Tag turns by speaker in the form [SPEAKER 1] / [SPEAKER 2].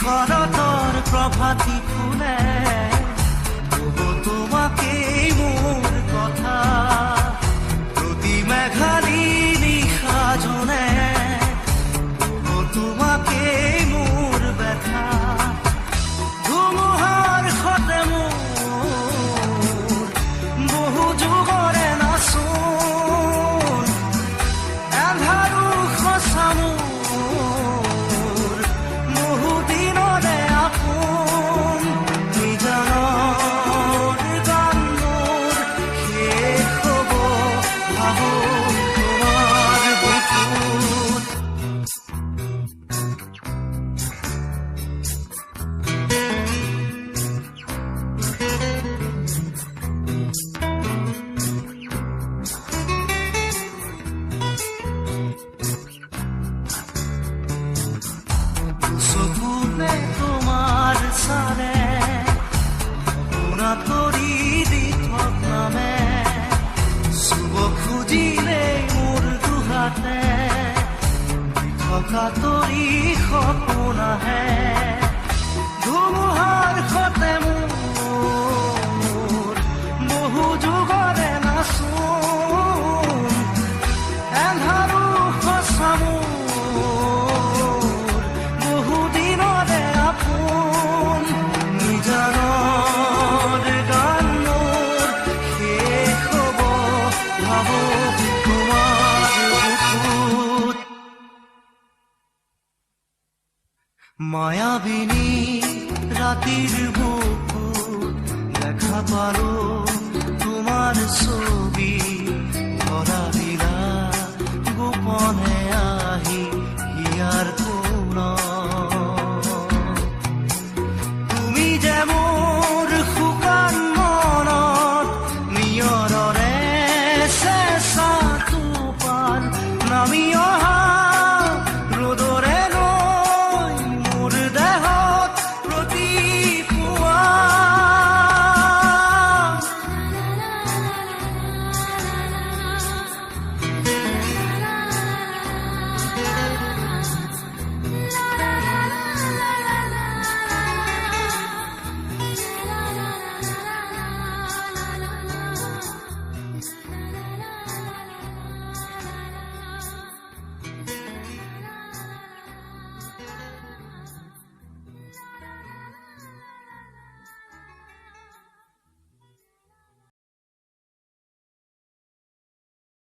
[SPEAKER 1] শৰতৰ প্ৰভাতী ফুলে তোমাকেই মোৰ কথা প্ৰতি মেঘালী নিশা জনে তোমাকেই মোৰ ব্যথা ধুমুহাৰ সতে মোৰ বহু যুগৰে নাচোন এন্ধাৰো সঁচা মোৰ বহু দিনৰে আপোন নিজানৰ গান মোৰ শেষ হ'ব ভাবো তোমাৰ বুকুত চকুতে তোমাৰ চালে তৰি দি থকামে চুব খুজিলে মোৰ দুহাতে থকা তৰি সপোন আহে ধুমুহাৰ সতে মোৰ বহু যুগৰে নাচোন এন্ধাৰো সঁচা মোৰ বহু দিনৰে আপোন নিজানৰ গান মোৰ শেষ হ'ব ভাবো তোমাৰ বুকুত মায়াবিনী ৰাতিৰ বুকুত দেখা পালো তোমাৰ ছবি ধৰা দিলা গোপনে